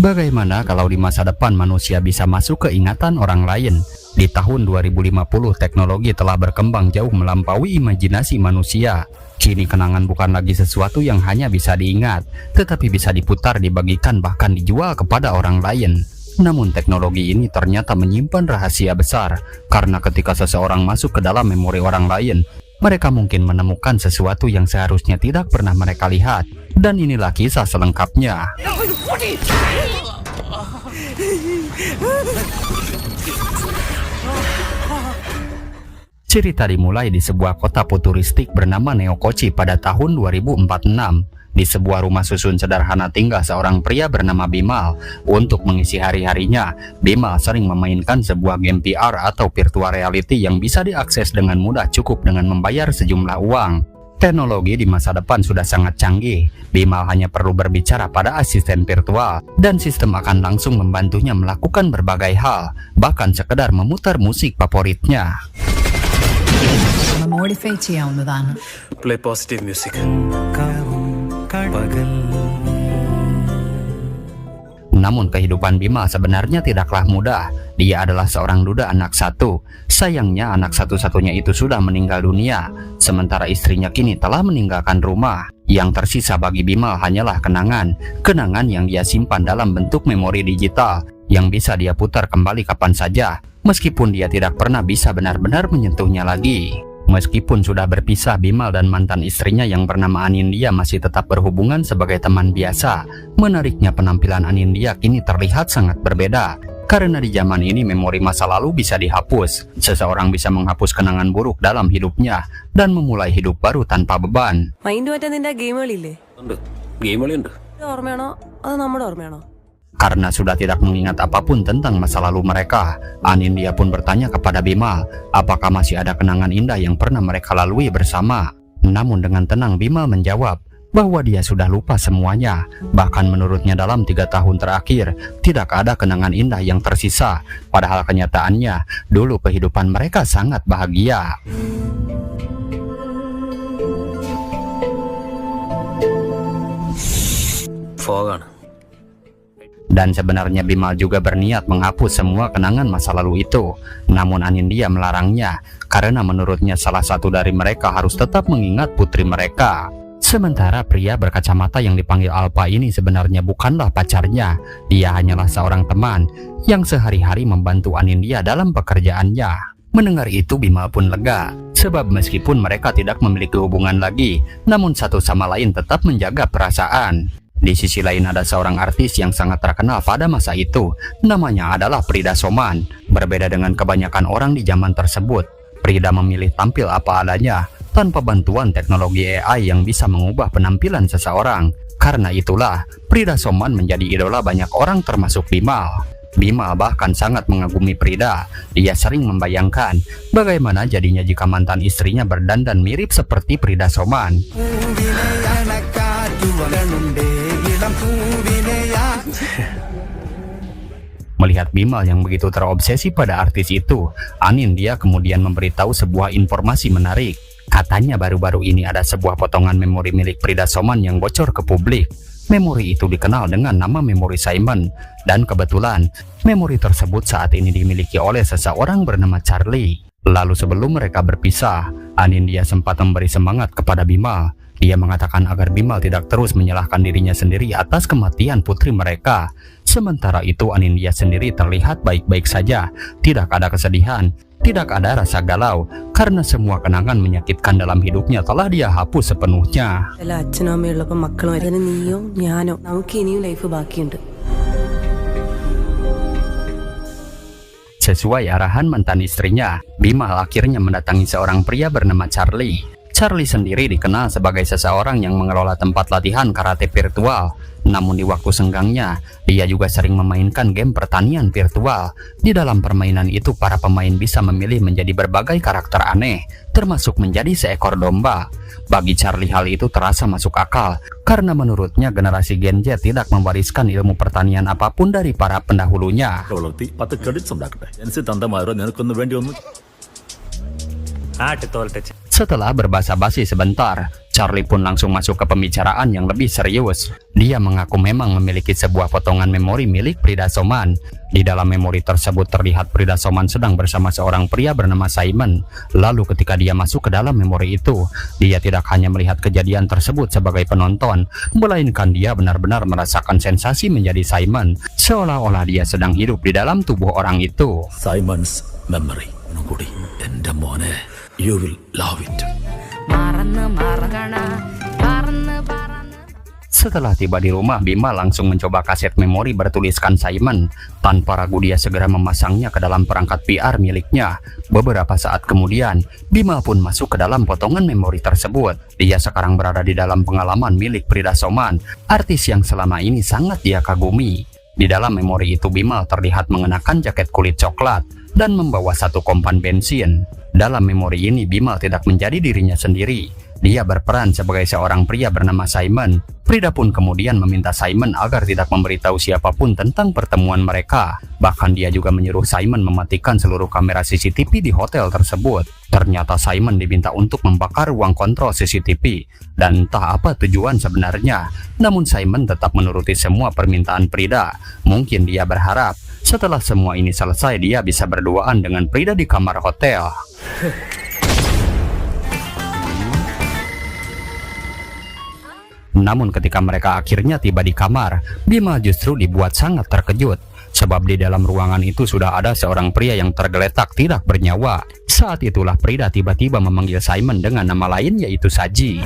Bagaimana kalau di masa depan manusia bisa masuk ke ingatan orang lain? Di tahun 2050 teknologi telah berkembang jauh melampaui imajinasi manusia. Kini kenangan bukan lagi sesuatu yang hanya bisa diingat, tetapi bisa diputar, dibagikan, bahkan dijual kepada orang lain. Namun teknologi ini ternyata menyimpan rahasia besar, karena ketika seseorang masuk ke dalam memori orang lain, mereka mungkin menemukan sesuatu yang seharusnya tidak pernah mereka lihat. Dan inilah kisah selengkapnya. Cerita dimulai di sebuah kota futuristik bernama Neokochi pada tahun 2046. Di sebuah rumah susun sederhana tinggal seorang pria bernama Bimal. Untuk mengisi hari-harinya, Bimal sering memainkan sebuah game VR atau virtual reality yang bisa diakses dengan mudah cukup dengan membayar sejumlah uang. Teknologi di masa depan sudah sangat canggih. Bimal hanya perlu berbicara pada asisten virtual dan sistem akan langsung membantunya melakukan berbagai hal, bahkan sekedar memutar musik favoritnya. Play positive music. Namun kehidupan Bimal sebenarnya tidaklah mudah. Dia adalah seorang duda anak satu. Sayangnya anak satu-satunya itu sudah meninggal dunia, sementara istrinya kini telah meninggalkan rumah. Yang tersisa bagi Bimal hanyalah kenangan yang dia simpan dalam bentuk memori digital yang bisa dia putar kembali kapan saja, meskipun dia tidak pernah bisa benar-benar menyentuhnya lagi. Meskipun sudah berpisah, Bimal dan mantan istrinya yang bernama Anindya masih tetap berhubungan sebagai teman biasa. Menariknya, penampilan Anindya kini terlihat sangat berbeda. Karena di zaman ini memori masa lalu bisa dihapus. Seseorang bisa menghapus kenangan buruk dalam hidupnya dan memulai hidup baru tanpa beban. Karena sudah tidak mengingat apapun tentang masa lalu mereka, Anindya pun bertanya kepada Bimal, apakah masih ada kenangan indah yang pernah mereka lalui bersama. Namun dengan tenang Bimal menjawab bahwa dia sudah lupa semuanya. Bahkan menurutnya dalam 3 tahun terakhir, tidak ada kenangan indah yang tersisa. Padahal kenyataannya, dulu kehidupan mereka sangat bahagia. Dan sebenarnya Bimal juga berniat menghapus semua kenangan masa lalu itu. Namun Anindya melarangnya, karena menurutnya salah satu dari mereka harus tetap mengingat putri mereka. Sementara pria berkacamata yang dipanggil Alpa ini sebenarnya bukanlah pacarnya. Dia hanyalah seorang teman yang sehari-hari membantu Anindya dalam pekerjaannya. Mendengar itu Bimal pun lega, sebab meskipun mereka tidak memiliki hubungan lagi, namun satu sama lain tetap menjaga perasaan. Di sisi lain ada seorang artis yang sangat terkenal pada masa itu. Namanya adalah Prida Soman. Berbeda dengan kebanyakan orang di zaman tersebut, Prida memilih tampil apa adanya, tanpa bantuan teknologi AI yang bisa mengubah penampilan seseorang. Karena itulah, Prida Soman menjadi idola banyak orang termasuk Bimal. Bimal bahkan sangat mengagumi Prida. Dia sering membayangkan bagaimana jadinya jika mantan istrinya berdandan mirip seperti Prida Soman. Melihat Bimal yang begitu terobsesi pada artis itu, Anindya kemudian memberitahu sebuah informasi menarik. Katanya baru-baru ini ada sebuah potongan memori milik Prida Soman yang bocor ke publik. Memori itu dikenal dengan nama memori Simon. Dan kebetulan, memori tersebut saat ini dimiliki oleh seseorang bernama Charlie. Lalu sebelum mereka berpisah, Anindya sempat memberi semangat kepada Bimal. Dia mengatakan agar Bimal tidak terus menyalahkan dirinya sendiri atas kematian putri mereka. Sementara itu Anindya sendiri terlihat baik-baik saja. Tidak ada kesedihan, tidak ada rasa galau, karena semua kenangan menyakitkan dalam hidupnya telah dia hapus sepenuhnya. Sesuai arahan mantan istrinya, Bimal akhirnya mendatangi seorang pria bernama Charlie. Charlie sendiri dikenal sebagai seseorang yang mengelola tempat latihan karate virtual. Namun di waktu senggangnya, dia juga sering memainkan game pertanian virtual. Di dalam permainan itu, para pemain bisa memilih menjadi berbagai karakter aneh, termasuk menjadi seekor domba. Bagi Charlie hal itu terasa masuk akal, karena menurutnya generasi Gen Z tidak mewariskan ilmu pertanian apapun dari para pendahulunya. Setelah berbasa-basi sebentar, Charlie pun langsung masuk ke pembicaraan yang lebih serius. Dia mengaku memang memiliki sebuah potongan memori milik Prida Soman. Di dalam memori tersebut terlihat Prida Soman sedang bersama seorang pria bernama Simon. Lalu ketika dia masuk ke dalam memori itu, dia tidak hanya melihat kejadian tersebut sebagai penonton, melainkan dia benar-benar merasakan sensasi menjadi Simon, seolah-olah dia sedang hidup di dalam tubuh orang itu. Simon's memory. Nuguri, endamone. You will love it. Setelah tiba di rumah, Bima langsung mencoba kaset memori bertuliskan Simon. Tanpa ragu dia segera memasangnya ke dalam perangkat VR miliknya. Beberapa saat kemudian, Bima pun masuk ke dalam potongan memori tersebut. Dia sekarang berada di dalam pengalaman milik Prida Soman, artis yang selama ini sangat dia kagumi. Di dalam memori itu Bima terlihat mengenakan jaket kulit coklat dan membawa satu kompan bensin. Dalam memori ini Bima tidak menjadi dirinya sendiri. Dia berperan sebagai seorang pria bernama Simon. Prida pun kemudian meminta Simon agar tidak memberitahu siapapun tentang pertemuan mereka. Bahkan dia juga menyuruh Simon mematikan seluruh kamera CCTV di hotel tersebut. Ternyata Simon diminta untuk membakar ruang kontrol CCTV. Dan entah apa tujuan sebenarnya. Namun Simon tetap menuruti semua permintaan Prida. Mungkin dia berharap setelah semua ini selesai dia bisa berduaan dengan Prida di kamar hotel. Namun ketika mereka akhirnya tiba di kamar, Bima justru dibuat sangat terkejut. Sebab di dalam ruangan itu sudah ada seorang pria yang tergeletak tidak bernyawa. Saat itulah Prida tiba-tiba memanggil Simon dengan nama lain yaitu Saji.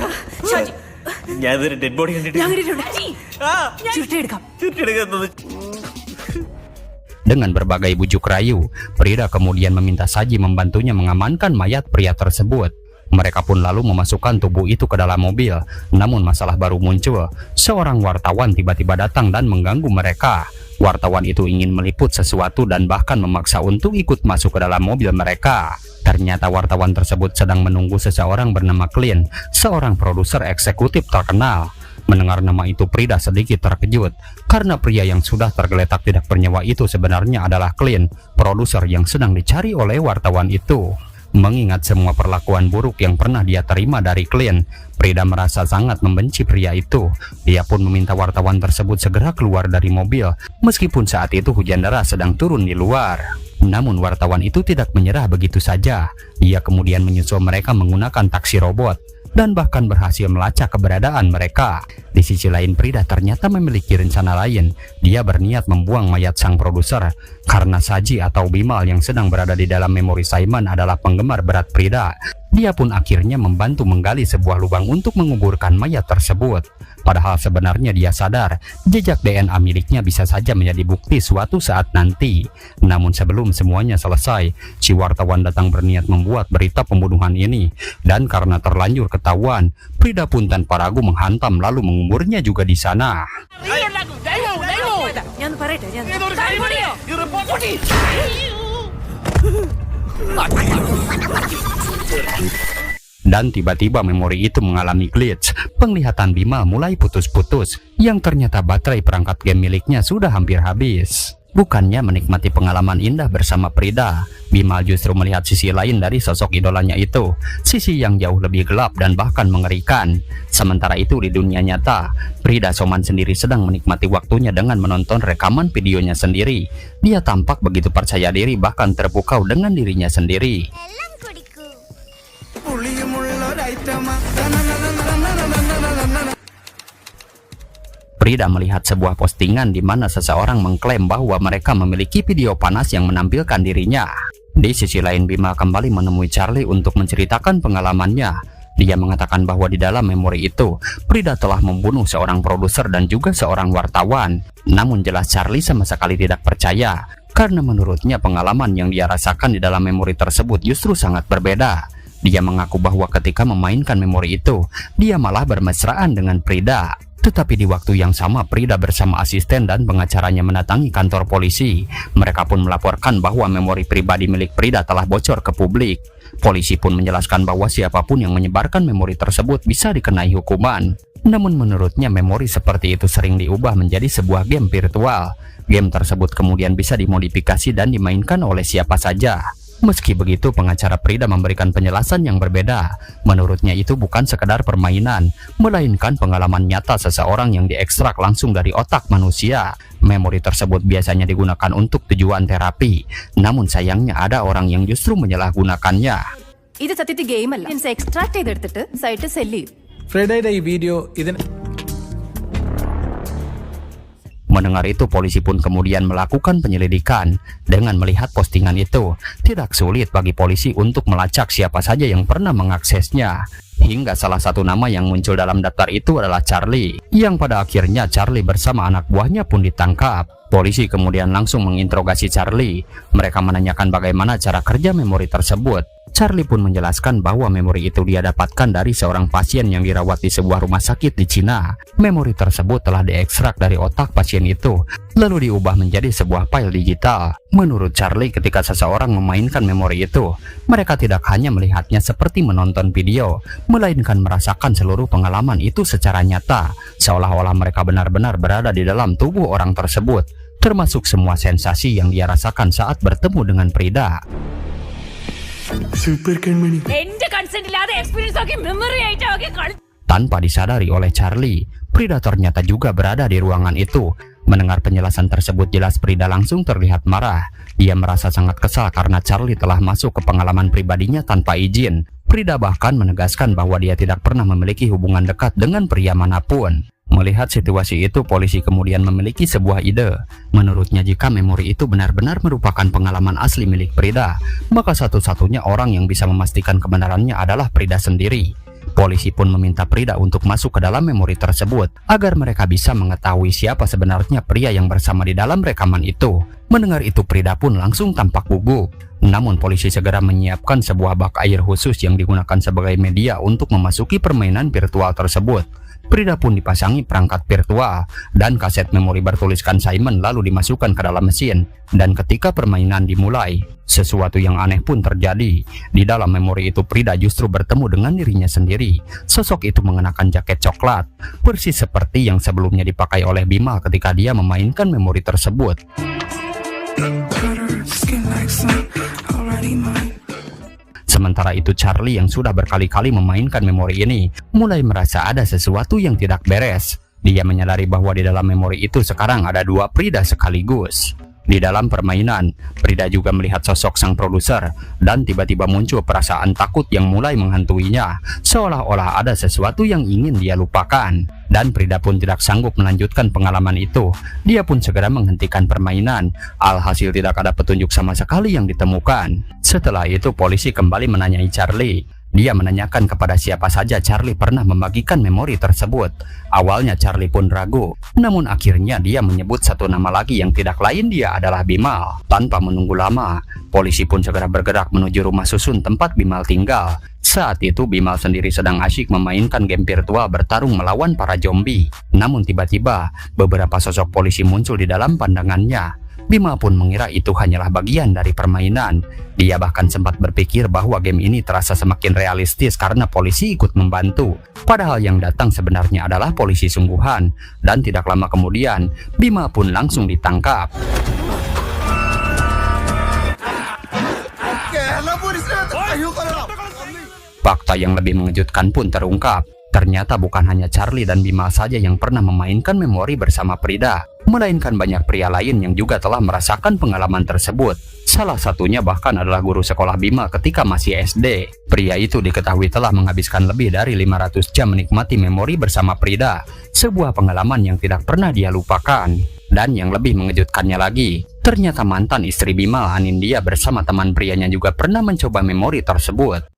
Dengan berbagai bujuk rayu, Prida kemudian meminta Saji membantunya mengamankan mayat pria tersebut. Mereka pun lalu memasukkan tubuh itu ke dalam mobil. Namun masalah baru muncul. Seorang wartawan tiba-tiba datang dan mengganggu mereka. Wartawan itu ingin meliput sesuatu dan bahkan memaksa untuk ikut masuk ke dalam mobil mereka. Ternyata wartawan tersebut sedang menunggu seseorang bernama Clint, seorang produser eksekutif terkenal. Mendengar nama itu Prida sedikit terkejut karena pria yang sudah tergeletak tidak bernyawa itu sebenarnya adalah Clint, produser yang sedang dicari oleh wartawan itu. Mengingat semua perlakuan buruk yang pernah dia terima dari Clint, Prida merasa sangat membenci pria itu. Dia pun meminta wartawan tersebut segera keluar dari mobil, meskipun saat itu hujan deras sedang turun di luar. Namun wartawan itu tidak menyerah begitu saja. Dia kemudian menyusul mereka menggunakan taksi robot dan bahkan berhasil melacak keberadaan mereka. Di sisi lain Prida ternyata memiliki rencana lain. Dia berniat membuang mayat sang produser karena Saji atau Bimal yang sedang berada di dalam memori Simon adalah penggemar berat Prida. Dia pun akhirnya membantu menggali sebuah lubang untuk menguburkan mayat tersebut. Padahal sebenarnya dia sadar jejak DNA miliknya bisa saja menjadi bukti suatu saat nanti. Namun sebelum semuanya selesai, si wartawan datang berniat membuat berita pembunuhan ini. Dan karena terlanjur ketahuan, Prida pun tanpa ragu menghantam lalu menguburnya juga di sana. Dan tiba-tiba memori itu mengalami glitch. Penglihatan Bima mulai putus-putus, yang ternyata baterai perangkat game miliknya sudah hampir habis. Bukannya menikmati pengalaman indah bersama Prida, Bima justru melihat sisi lain dari sosok idolanya itu, sisi yang jauh lebih gelap dan bahkan mengerikan. Sementara itu di dunia nyata, Prida Soman sendiri sedang menikmati waktunya dengan menonton rekaman videonya sendiri. Dia tampak begitu percaya diri bahkan terpukau dengan dirinya sendiri. Prida melihat sebuah postingan di mana seseorang mengklaim bahwa mereka memiliki video panas yang menampilkan dirinya. Di sisi lain Bima kembali menemui Charlie untuk menceritakan pengalamannya. Dia mengatakan bahwa di dalam memori itu Prida telah membunuh seorang produser dan juga seorang wartawan. Namun jelas Charlie sama sekali tidak percaya karena menurutnya pengalaman yang dia rasakan di dalam memori tersebut justru sangat berbeda. Dia mengaku bahwa ketika memainkan memori itu, dia malah bermesraan dengan Prida. Tetapi di waktu yang sama Prida bersama asisten dan pengacaranya mendatangi kantor polisi. Mereka pun melaporkan bahwa memori pribadi milik Prida telah bocor ke publik. Polisi pun menjelaskan bahwa siapapun yang menyebarkan memori tersebut bisa dikenai hukuman. Namun menurutnya memori seperti itu sering diubah menjadi sebuah game virtual. Game tersebut kemudian bisa dimodifikasi dan dimainkan oleh siapa saja. Meski begitu, pengacara Prida memberikan penjelasan yang berbeda. Menurutnya itu bukan sekedar permainan, melainkan pengalaman nyata seseorang yang diekstrak langsung dari otak manusia. Memori tersebut biasanya digunakan untuk tujuan terapi, namun sayangnya ada orang yang justru menyalahgunakannya. ഇത് സത്യത്തിൽ ഗെയിം അല്ല. എക്സ്ട്രാക്ട് ചെയ്തെടുത്തിട്ട് site cell ചെയ്യും. ഫ്രൈഡേയുടെ ഈ വീഡിയോ ഇതിന് Mendengar itu, polisi pun kemudian melakukan penyelidikan. Dengan melihat postingan itu, tidak sulit bagi polisi untuk melacak siapa saja yang pernah mengaksesnya. Hingga salah satu nama yang muncul dalam daftar itu adalah Charlie, yang pada akhirnya Charlie bersama anak buahnya pun ditangkap. Polisi kemudian langsung menginterogasi Charlie. Mereka menanyakan bagaimana cara kerja memori tersebut. Charlie pun menjelaskan bahwa memori itu dia dapatkan dari seorang pasien yang dirawat di sebuah rumah sakit di Cina. Memori tersebut telah diekstrak dari otak pasien itu, lalu diubah menjadi sebuah file digital. Menurut Charlie, ketika seseorang memainkan memori itu, mereka tidak hanya melihatnya seperti menonton video, melainkan merasakan seluruh pengalaman itu secara nyata, seolah-olah mereka benar-benar berada di dalam tubuh orang tersebut, termasuk semua sensasi yang dia rasakan saat bertemu dengan Prida. Tanpa disadari oleh Charlie, Prida ternyata juga berada di ruangan itu. Mendengar penjelasan tersebut, jelas Prida langsung terlihat marah. Dia merasa sangat kesal karena Charlie telah masuk ke pengalaman pribadinya tanpa izin. Prida bahkan menegaskan bahwa dia tidak pernah memiliki hubungan dekat dengan pria manapun. Melihat situasi itu, polisi kemudian memiliki sebuah ide. Menurutnya, jika memori itu benar-benar merupakan pengalaman asli milik Prida, maka satu-satunya orang yang bisa memastikan kebenarannya adalah Prida sendiri. Polisi pun meminta Prida untuk masuk ke dalam memori tersebut, agar mereka bisa mengetahui siapa sebenarnya pria yang bersama di dalam rekaman itu. Mendengar itu, Prida pun langsung tampak gugup. Namun polisi segera menyiapkan sebuah bak air khusus yang digunakan sebagai media untuk memasuki permainan virtual tersebut. Prida pun dipasangi perangkat virtual dan kaset memori bertuliskan Simon lalu dimasukkan ke dalam mesin. Dan ketika permainan dimulai, sesuatu yang aneh pun terjadi. Di dalam memori itu, Prida justru bertemu dengan dirinya sendiri. Sosok itu mengenakan jaket coklat, persis seperti yang sebelumnya dipakai oleh Bimal ketika dia memainkan memori tersebut. Sementara itu, Charlie yang sudah berkali-kali memainkan memori ini mulai merasa ada sesuatu yang tidak beres. Dia menyadari bahwa di dalam memori itu sekarang ada dua Prida sekaligus. Di dalam permainan, Prida juga melihat sosok sang produser dan tiba-tiba muncul perasaan takut yang mulai menghantuinya, seolah-olah ada sesuatu yang ingin dia lupakan. Dan Prida pun tidak sanggup melanjutkan pengalaman itu. Dia pun segera menghentikan permainan. Alhasil tidak ada petunjuk sama sekali yang ditemukan. Setelah itu, polisi kembali menanyai Charlie. Dia menanyakan kepada siapa saja Charlie pernah membagikan memori tersebut. Awalnya Charlie pun ragu, namun akhirnya dia menyebut satu nama lagi yang tidak lain dia adalah Bimal. Tanpa menunggu lama, polisi pun segera bergerak menuju rumah susun tempat Bimal tinggal. Saat itu Bimal sendiri sedang asyik memainkan game virtual bertarung melawan para zombie. Namun tiba-tiba beberapa sosok polisi muncul di dalam pandangannya. Bimal pun mengira itu hanyalah bagian dari permainan. Dia bahkan sempat berpikir bahwa game ini terasa semakin realistis karena polisi ikut membantu. Padahal yang datang sebenarnya adalah polisi sungguhan. Dan tidak lama kemudian, Bimal pun langsung ditangkap. Fakta yang lebih mengejutkan pun terungkap. Ternyata bukan hanya Charlie dan Bimal saja yang pernah memainkan memori bersama Prida, melainkan banyak pria lain yang juga telah merasakan pengalaman tersebut. Salah satunya bahkan adalah guru sekolah Bimal ketika masih SD. Pria itu diketahui telah menghabiskan lebih dari 500 jam menikmati memori bersama Prida, sebuah pengalaman yang tidak pernah dia lupakan. Dan yang lebih mengejutkannya lagi, ternyata mantan istri Bimal, Anindya, bersama teman prianya juga pernah mencoba memori tersebut.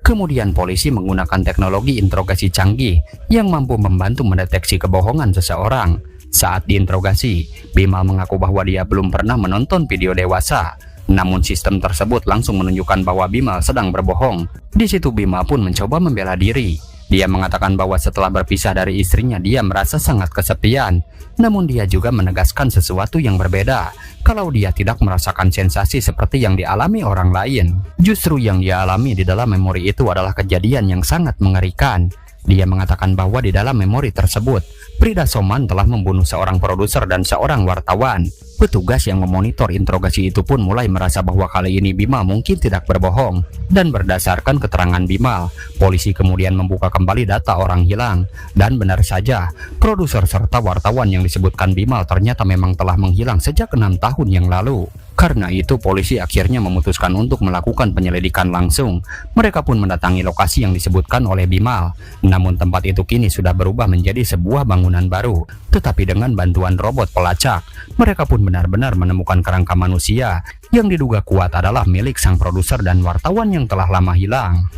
Kemudian polisi menggunakan teknologi interogasi canggih yang mampu membantu mendeteksi kebohongan seseorang. Saat diinterogasi, Bimal mengaku bahwa dia belum pernah menonton video dewasa. Namun sistem tersebut langsung menunjukkan bahwa Bimal sedang berbohong. Di situ Bimal pun mencoba membela diri. Dia mengatakan bahwa setelah berpisah dari istrinya, dia merasa sangat kesepian. Namun dia juga menegaskan sesuatu yang berbeda, kalau dia tidak merasakan sensasi seperti yang dialami orang lain. Justru yang dia alami di dalam memori itu adalah kejadian yang sangat mengerikan. Dia mengatakan bahwa di dalam memori tersebut, Prida Soman telah membunuh seorang produser dan seorang wartawan. Petugas yang memonitor interogasi itu pun mulai merasa bahwa kali ini Bimal mungkin tidak berbohong. Dan berdasarkan keterangan Bimal, polisi kemudian membuka kembali data orang hilang. Dan benar saja, produser serta wartawan yang disebutkan Bimal ternyata memang telah menghilang sejak 6 tahun yang lalu. Karena itu polisi akhirnya memutuskan untuk melakukan penyelidikan langsung. Mereka pun mendatangi lokasi yang disebutkan oleh Bimal. Namun tempat itu kini sudah berubah menjadi sebuah bangunan baru. Tetapi dengan bantuan robot pelacak, mereka pun benar-benar menemukan kerangka manusia yang diduga kuat adalah milik sang produser dan wartawan yang telah lama hilang.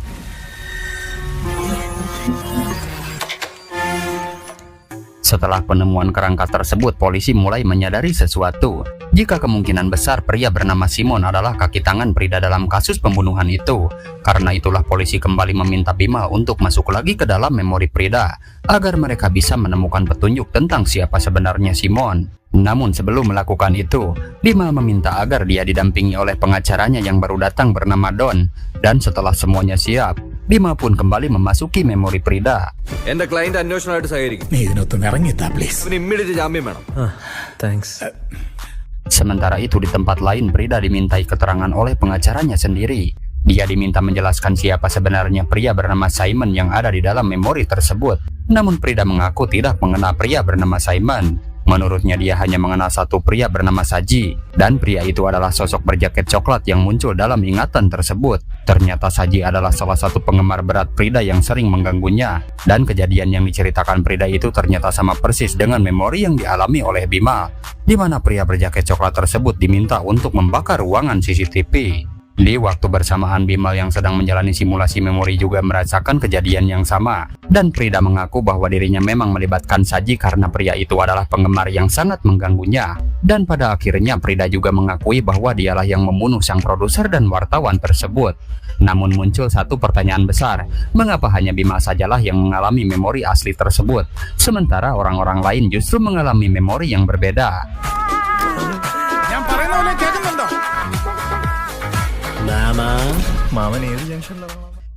Setelah penemuan kerangka tersebut, polisi mulai menyadari sesuatu. Jika kemungkinan besar pria bernama Simon adalah kaki tangan Prida dalam kasus pembunuhan itu. Karena itulah polisi kembali meminta Bimal untuk masuk lagi ke dalam memori Prida, agar mereka bisa menemukan petunjuk tentang siapa sebenarnya Simon. Namun sebelum melakukan itu, Bimal meminta agar dia didampingi oleh pengacaranya yang baru datang bernama Don. Dan setelah semuanya siap, Bimal pun kembali memasuki memori Prida. എന്റെ ക്ലയന്റ് അന്വേഷണമായിട്ട് സഹകരിക്കും. നീ ഇതിനൊത്തൊന്ന് ഇറങ്ങിത്താ പ്ലീസ്. അവന് ഇമ്മീഡിയറ്റ് ജാമ്യം വേണം. Thanks. Sementara itu di tempat lain, Prida dimintai keterangan oleh pengacaranya sendiri. Dia diminta menjelaskan siapa sebenarnya pria bernama Simon yang ada di dalam memori tersebut. Namun Prida mengaku tidak mengenal pria bernama Simon. Menurutnya dia hanya mengenal satu pria bernama Saji, dan pria itu adalah sosok berjaket coklat yang muncul dalam ingatan tersebut. Ternyata Saji adalah salah satu penggemar berat Prida yang sering mengganggunya, dan kejadian yang diceritakan Prida itu ternyata sama persis dengan memori yang dialami oleh Bimal, di mana pria berjaket coklat tersebut diminta untuk membakar ruangan CCTV. Di waktu bersamaan, Bimal yang sedang menjalani simulasi memori juga merasakan kejadian yang sama. Dan Prida mengaku bahwa dirinya memang melibatkan Saji karena pria itu adalah penggemar yang sangat mengganggunya. Dan pada akhirnya Prida juga mengakui bahwa dialah yang membunuh sang produser dan wartawan tersebut. Namun muncul satu pertanyaan besar, mengapa hanya Bimal sajalah yang mengalami memori asli tersebut, sementara orang-orang lain justru mengalami memori yang berbeda.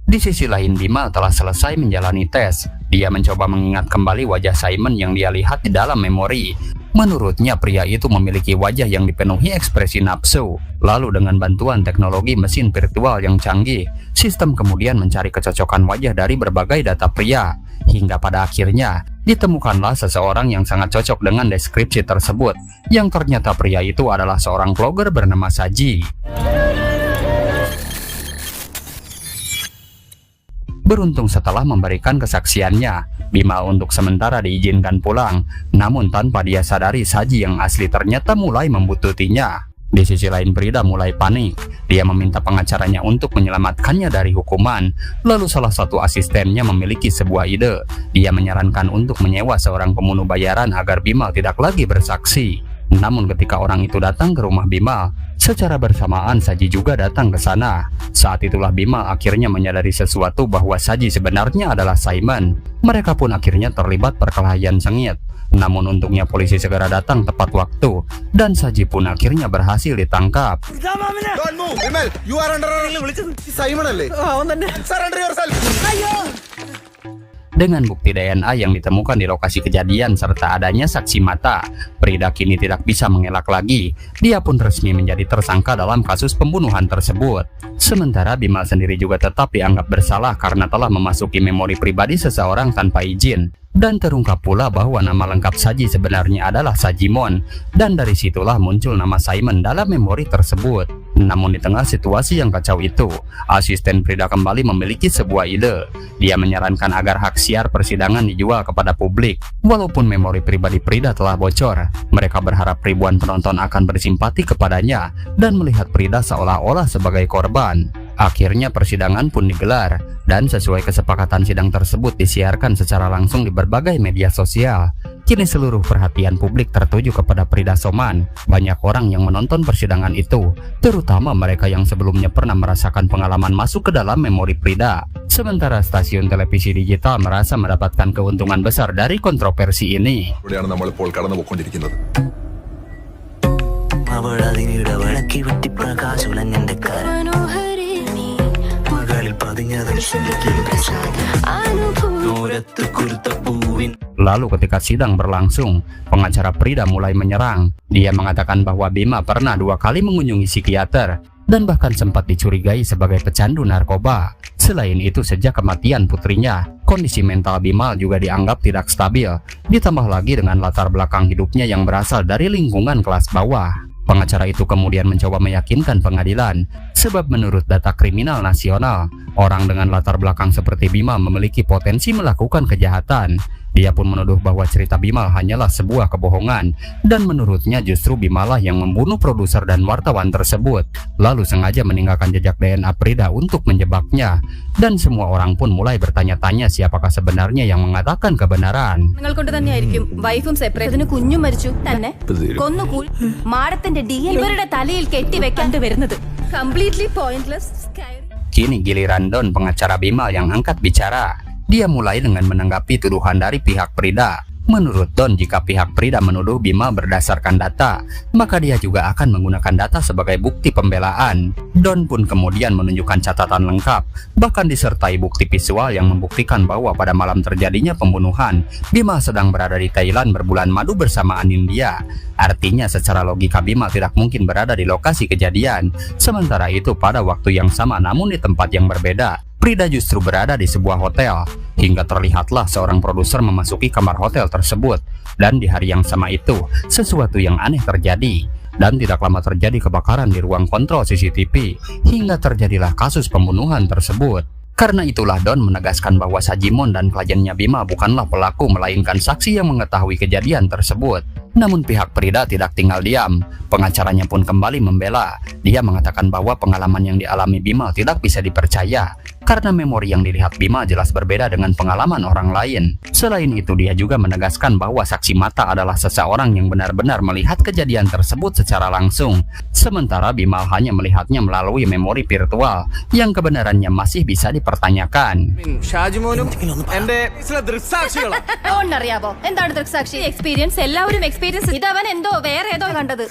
Di sisi lain, Bimal telah selesai menjalani tes. Dia mencoba mengingat kembali wajah Simon yang dia lihat di dalam memori. Menurutnya pria itu memiliki wajah yang dipenuhi ekspresi nafsu. Lalu dengan bantuan teknologi mesin virtual yang canggih, sistem kemudian mencari kecocokan wajah dari berbagai data pria. Hingga pada akhirnya ditemukanlah seseorang yang sangat cocok dengan deskripsi tersebut, yang ternyata pria itu adalah seorang vlogger bernama Saji. Beruntung setelah memberikan kesaksiannya, Bimal untuk sementara diizinkan pulang. Namun tanpa dia sadari, Saji yang asli ternyata mulai membututinya. Di sisi lain, Prida mulai panik. Dia meminta pengacaranya untuk menyelamatkannya dari hukuman. Lalu salah satu asistennya memiliki sebuah ide. Dia menyarankan untuk menyewa seorang pembunuh bayaran agar Bimal tidak lagi bersaksi. Namun ketika orang itu datang ke rumah Bimal, secara bersamaan Saji juga datang ke sana. Saat itulah Bimal akhirnya menyadari sesuatu bahwa Saji sebenarnya adalah Simon. Mereka pun akhirnya terlibat perkelahian sengit. Namun untungnya polisi segera datang tepat waktu, dan Saji pun akhirnya berhasil ditangkap. Don't move, Bimal. You are under arrest. Simon അല്ലേ? Surrender yourself. Dengan bukti DNA yang ditemukan di lokasi kejadian serta adanya saksi mata, Prida kini tidak bisa mengelak lagi. Dia pun resmi menjadi tersangka dalam kasus pembunuhan tersebut. Sementara Bimal sendiri juga tetap dianggap bersalah karena telah memasuki memori pribadi seseorang tanpa izin. Dan terungkap pula bahwa nama lengkap Saji sebenarnya adalah Sajimon, dan dari situlah muncul nama Simon dalam memori tersebut. Namun di tengah situasi yang kacau itu, asisten Prida kembali memiliki sebuah ide. Dia menyarankan agar hak siar persidangan dijual kepada publik. Walaupun memori pribadi Prida telah bocor, mereka berharap ribuan penonton akan bersimpati kepadanya dan melihat Prida seolah-olah sebagai korban. Akhirnya persidangan pun digelar, dan sesuai kesepakatan sidang tersebut disiarkan secara langsung di berbagai media sosial. Kini seluruh perhatian publik tertuju kepada Prida Soman. Banyak orang yang menonton persidangan itu, terutama mereka yang sebelumnya pernah merasakan pengalaman masuk ke dalam memori Prida. Sementara stasiun televisi digital merasa mendapatkan keuntungan besar dari kontroversi ini. ഇവിടെയാണ് നമ്മൾ ഇപ്പോൾ കടന്നുപോയിക്കൊണ്ടിരിക്കുന്നത്. അവളതിനിട വിളക്കി വെട്ടി പ്രകാശുലഞ്ഞെന്റെ കരൽ Lalu ketika sidang berlangsung, pengacara Prida mulai menyerang. Dia mengatakan bahwa Bima pernah 2 kali mengunjungi psikiater dan bahkan sempat dicurigai sebagai pecandu narkoba. Selain itu, sejak kematian putrinya, kondisi mental Bima juga dianggap tidak stabil, ditambah lagi dengan latar belakang hidupnya yang berasal dari lingkungan kelas bawah. Pengacara itu kemudian mencoba meyakinkan pengadilan, sebab menurut data kriminal nasional, orang dengan latar belakang seperti Bima memiliki potensi melakukan kejahatan. Dia pun menuduh bahwa cerita Bimal hanyalah sebuah kebohongan, dan menurutnya justru Bimalah yang membunuh produser dan wartawan tersebut, lalu sengaja meninggalkan jejak DNA Prida untuk menjebaknya. Dan semua orang pun mulai bertanya-tanya siapakah sebenarnya yang mengatakan kebenaran. നിങ്ങൾ കൊണ്ട് തന്നെയായിരിക്കും വൈഫും സെപ്പറേറ്റിന് കുഞ്ഞും മരിച്ചു തന്നെ കൊന്നു മാടത്തിന്റെ DNA ഇവരുടെ തലയിൽ കെട്ടിവെക്കാണ്ട് വരുന്നത് completely pointless. Kini giliran Don, pengacara Bimal, yang angkat bicara. Dia mulai dengan menanggapi tuduhan dari pihak Prida. Menurut Don, jika pihak Prida menuduh Bimal berdasarkan data, maka dia juga akan menggunakan data sebagai bukti pembelaan. Don pun kemudian menunjukkan catatan lengkap, bahkan disertai bukti visual yang membuktikan bahwa pada malam terjadinya pembunuhan, Bimal sedang berada di Thailand berbulan madu bersama Anindya. Artinya secara logika Bimal tidak mungkin berada di lokasi kejadian. Sementara itu pada waktu yang sama namun di tempat yang berbeda, Prida justru berada di sebuah hotel, hingga terlihatlah seorang produser memasuki kamar hotel tersebut. Dan di hari yang sama itu, sesuatu yang aneh terjadi. Dan tidak lama terjadi kebakaran di ruang kontrol CCTV, hingga terjadilah kasus pembunuhan tersebut. Karena itulah Don menegaskan bahwa Sajimon dan kliennya Bima bukanlah pelaku, melainkan saksi yang mengetahui kejadian tersebut. Namun pihak Prida tidak tinggal diam. Pengacaranya pun kembali membela. Dia mengatakan bahwa pengalaman yang dialami Bima tidak bisa dipercaya, karena memori yang dilihat Bima jelas berbeda dengan pengalaman orang lain. Selain itu, dia juga menegaskan bahwa saksi mata adalah seseorang yang benar-benar melihat kejadian tersebut secara langsung, sementara Bima hanya melihatnya melalui memori virtual yang kebenarannya masih bisa dipertanyakan. ഷാജിമോനും എന്റെ ചില ദൃക്സാക്ഷികളാണ്. അറിയാമോ എന്താണ് ദൃക്സാക്ഷി? എക്സ്പീരിയൻസ് എല്ലാവരും എക്സ്പീരിയൻസ്. ഇതവൻ എന്തോ വേറെ ഏതോ കണ്ടത്.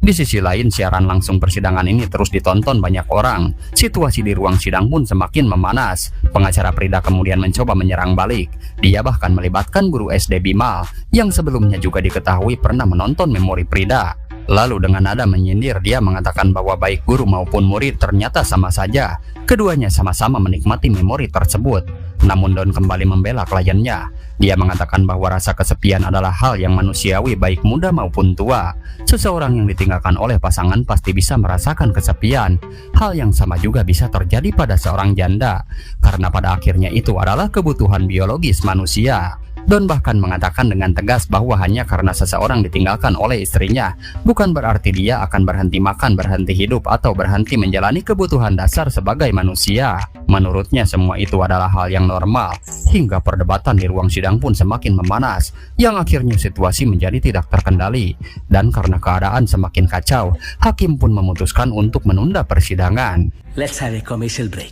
Di sisi lain, siaran langsung persidangan ini terus ditonton banyak orang. Situasi di ruang sidang pun semakin memanas. Pengacara Prida kemudian mencoba menyerang balik. Dia bahkan melibatkan guru SD Bimal, yang sebelumnya juga diketahui pernah menonton memori Prida. Lalu dengan nada menyindir, dia mengatakan bahwa baik guru maupun murid ternyata sama saja. Keduanya sama-sama menikmati memori tersebut. Namun Don kembali membela kliennya. Dia mengatakan bahwa rasa kesepian adalah hal yang manusiawi baik muda maupun tua. Seseorang yang ditinggalkan oleh pasangan pasti bisa merasakan kesepian. Hal yang sama juga bisa terjadi pada seorang janda, karena pada akhirnya itu adalah kebutuhan biologis manusia. Don bahkan mengatakan dengan tegas bahwa hanya karena seseorang ditinggalkan oleh istrinya, bukan berarti dia akan berhenti makan, berhenti hidup, atau berhenti menjalani kebutuhan dasar sebagai manusia. Menurutnya semua itu adalah hal yang normal, hingga perdebatan di ruang sidang pun semakin memanas, yang akhirnya situasi menjadi tidak terkendali. Dan karena keadaan semakin kacau, hakim pun memutuskan untuk menunda persidangan. Let's have a commercial break.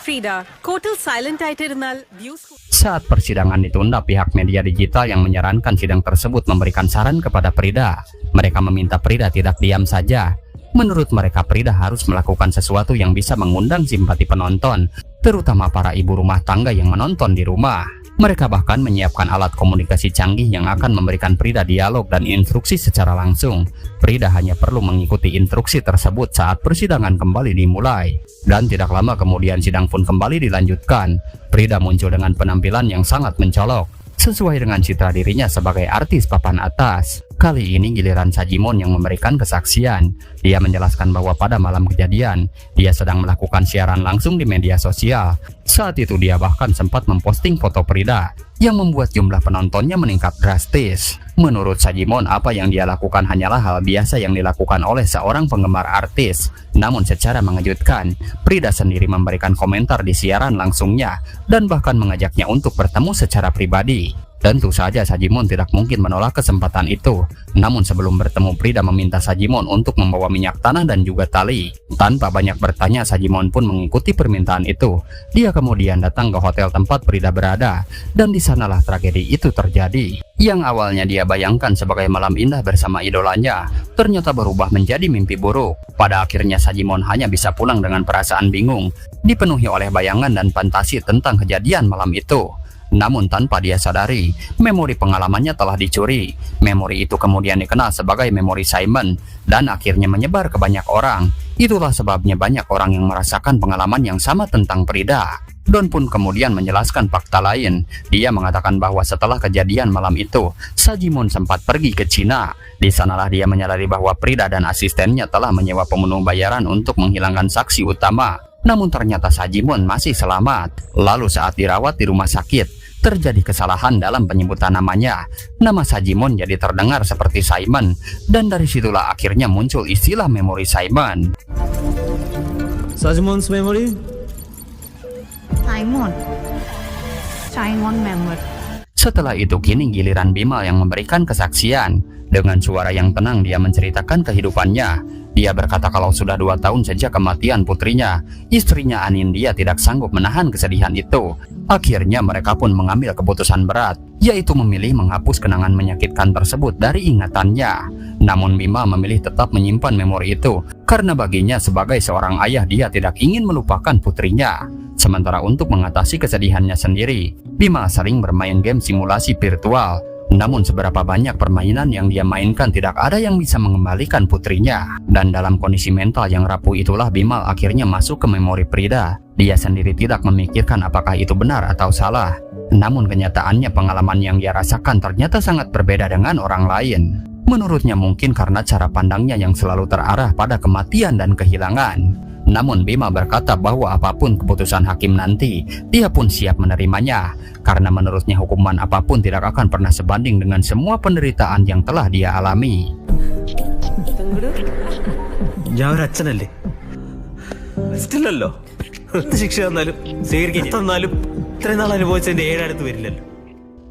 Frida, kotal silent ആയിട്ടിരുന്നാൽ views. Saat persidangan ditunda, pihak media digital yang menyarankan sidang tersebut memberikan saran kepada Prida. Mereka meminta Prida tidak diam saja. Menurut mereka, Prida harus melakukan sesuatu yang bisa mengundang simpati penonton, terutama para ibu rumah tangga yang menonton di rumah. Mereka bahkan menyiapkan alat komunikasi canggih yang akan memberikan Prida dialog dan instruksi secara langsung. Prida hanya perlu mengikuti instruksi tersebut saat persidangan kembali dimulai. Dan tidak lama kemudian sidang pun kembali dilanjutkan. Prida muncul dengan penampilan yang sangat mencolok, sesuai dengan citra dirinya sebagai artis papan atas. Kali ini giliran Sajimon yang memberikan kesaksian. Dia menjelaskan bahwa pada malam kejadian, dia sedang melakukan siaran langsung di media sosial. Saat itu dia bahkan sempat memposting foto Prida, yang membuat jumlah penontonnya meningkat drastis. Menurut Sajimon, apa yang dia lakukan hanyalah hal biasa yang dilakukan oleh seorang penggemar artis. Namun secara mengejutkan, Prida sendiri memberikan komentar di siaran langsungnya, dan bahkan mengajaknya untuk bertemu secara pribadi. Tentu saja Sajimon tidak mungkin menolak kesempatan itu. Namun sebelum bertemu, Prida meminta Sajimon untuk membawa minyak tanah dan juga tali. Tanpa banyak bertanya, Sajimon pun mengikuti permintaan itu. Dia kemudian datang ke hotel tempat Prida berada, dan di sanalah tragedi itu terjadi. Yang awalnya dia bayangkan sebagai malam indah bersama idolanya, ternyata berubah menjadi mimpi buruk. Pada akhirnya Sajimon hanya bisa pulang dengan perasaan bingung, dipenuhi oleh bayangan dan fantasi tentang kejadian malam itu. Namun tanpa dia sadari, memori pengalamannya telah dicuri. Memori itu kemudian dikenal sebagai memori Simon dan akhirnya menyebar ke banyak orang. Itulah sebabnya banyak orang yang merasakan pengalaman yang sama tentang Prida. Don pun kemudian menjelaskan fakta lain. Dia mengatakan bahwa setelah kejadian malam itu, Sajimon sempat pergi ke Cina. Di sanalah dia menyadari bahwa Prida dan asistennya telah menyewa pemenuh bayaran untuk menghilangkan saksi utama. Namun ternyata Sajimon masih selamat. Lalu saat dirawat di rumah sakit, terjadi kesalahan dalam penyebutan namanya. Nama Sajimon jadi terdengar seperti Simon, dan dari situlah akhirnya muncul istilah memori Simon. Sajimon's memory. Simon memory. Setelah itu kini giliran Bimal yang memberikan kesaksian. Dengan suara yang tenang dia menceritakan kehidupannya. Dia berkata kalau sudah 2 tahun sejak kematian putrinya, istrinya Anindya tidak sanggup menahan kesedihan itu. Akhirnya mereka pun mengambil keputusan berat, yaitu memilih menghapus kenangan menyakitkan tersebut dari ingatannya. Namun Bimal memilih tetap menyimpan memori itu, karena baginya sebagai seorang ayah dia tidak ingin melupakan putrinya. Sementara untuk mengatasi kesedihannya sendiri, Bimal sering bermain game simulasi virtual. Namun seberapa banyak permainan yang dia mainkan tidak ada yang bisa mengembalikan putrinya. Dan dalam kondisi mental yang rapuh itulah Bimal akhirnya masuk ke memori Prida. Dia sendiri tidak memikirkan apakah itu benar atau salah. Namun kenyataannya pengalaman yang dia rasakan ternyata sangat berbeda dengan orang lain. Menurutnya mungkin karena cara pandangnya yang selalu terarah pada kematian dan kehilangan. Namun Bima berkata bahwa apapun keputusan hakim nanti, dia pun siap menerimanya. Karena menurutnya hukuman apapun tidak akan pernah sebanding dengan semua penderitaan yang telah dia alami. ഞാൻ ഒരു അച്ഛനല്ലേ, സ്റ്റില്ലല്ലോ. എന്ത് ശിക്ഷ തന്നാലും സ്വീകരിക്കാൻ തന്നാലും ഇത്രയും നാൾ അനുഭവിച്ചതിന്റെ 7 അടുത്ത് വരില്ലല്ലോ.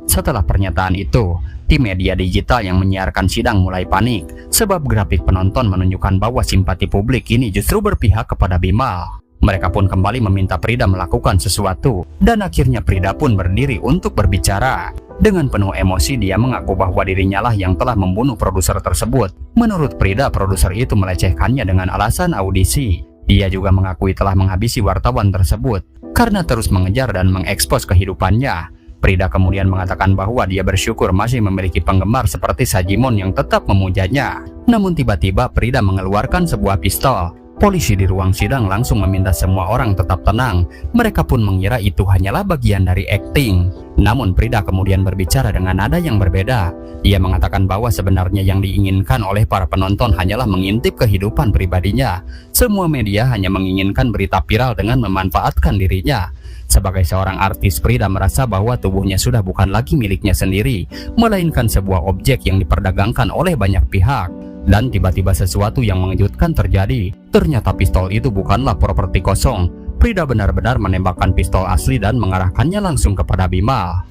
Setelah pernyataan itu, tim media digital yang menyiarkan sidang mulai panik sebab grafik penonton menunjukkan bahwa simpati publik ini justru berpihak kepada Bimal. Mereka pun kembali meminta Prida melakukan sesuatu, dan akhirnya Prida pun berdiri untuk berbicara. Dengan penuh emosi dia mengaku bahwa dirinya lah yang telah membunuh produser tersebut. Menurut Prida, produser itu melecehkannya dengan alasan audisi. Dia juga mengakui telah menghabisi wartawan tersebut karena terus mengejar dan mengekspos kehidupannya. Prida kemudian mengatakan bahwa dia bersyukur masih memiliki penggemar seperti Sajimon yang tetap memujanya. Namun tiba-tiba Prida mengeluarkan sebuah pistol. Polisi di ruang sidang langsung meminta semua orang tetap tenang. Mereka pun mengira itu hanyalah bagian dari akting. Namun Prida kemudian berbicara dengan nada yang berbeda. Dia mengatakan bahwa sebenarnya yang diinginkan oleh para penonton hanyalah mengintip kehidupan pribadinya. Semua media hanya menginginkan berita viral dengan memanfaatkan dirinya. Sebagai seorang artis, Prida merasa bahwa tubuhnya sudah bukan lagi miliknya sendiri, melainkan sebuah objek yang diperdagangkan oleh banyak pihak. Dan tiba-tiba sesuatu yang mengejutkan terjadi. Ternyata pistol itu bukanlah properti kosong. Prida benar-benar menembakkan pistol asli dan mengarahkannya langsung kepada Bimal.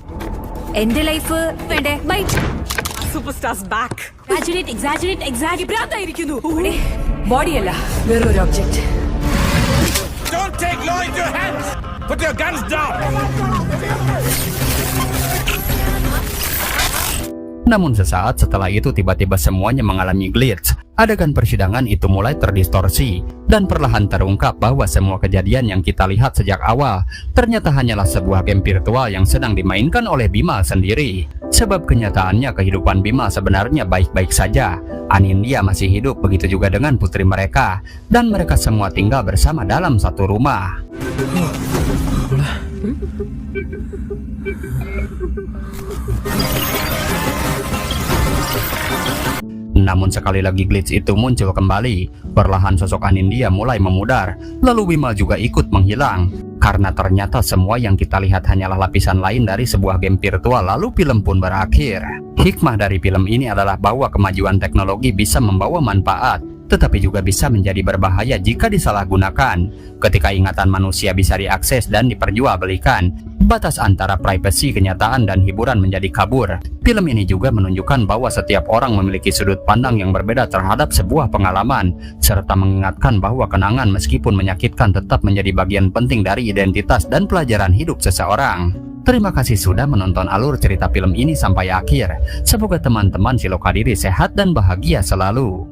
എന്റെ ലൈഫ് വേണ്ടേ ബൈറ്റ് സൂപ്പർസ്റ്റാർസ് back. Exaggerate ഭ്രാന്തായിരിക്കുന്നു. ബോഡിയല്ല, വേറൊരു object. Don't take law into your hands. Put your guns down. Namun sesaat setelah itu tiba-tiba semuanya mengalami glitch. Adegan persidangan itu mulai terdistorsi dan perlahan terungkap bahwa semua kejadian yang kita lihat sejak awal ternyata hanyalah sebuah game virtual yang sedang dimainkan oleh Bimal sendiri. Sebab kenyataannya kehidupan Bimal sebenarnya baik-baik saja. Anindya masih hidup, begitu juga dengan putri mereka, dan mereka semua tinggal bersama dalam satu rumah. Namun sekali lagi glitch itu muncul kembali. Perlahan sosok Anindya mulai memudar, lalu Bimal juga ikut menghilang. Karena ternyata semua yang kita lihat hanyalah lapisan lain dari sebuah game virtual, lalu film pun berakhir. Hikmah dari film ini adalah bahwa kemajuan teknologi bisa membawa manfaat, tetapi juga bisa menjadi berbahaya jika disalahgunakan. Ketika ingatan manusia bisa diakses dan diperjualbelikan, Batas antara privasi, kenyataan, dan hiburan menjadi kabur. Film ini juga menunjukkan bahwa setiap orang memiliki sudut pandang yang berbeda terhadap sebuah pengalaman, serta mengingatkan bahwa kenangan meskipun menyakitkan tetap menjadi bagian penting dari identitas dan pelajaran hidup seseorang. Terima kasih sudah menonton alur cerita film ini sampai akhir. Semoga teman-teman Silokadiri sehat dan bahagia selalu.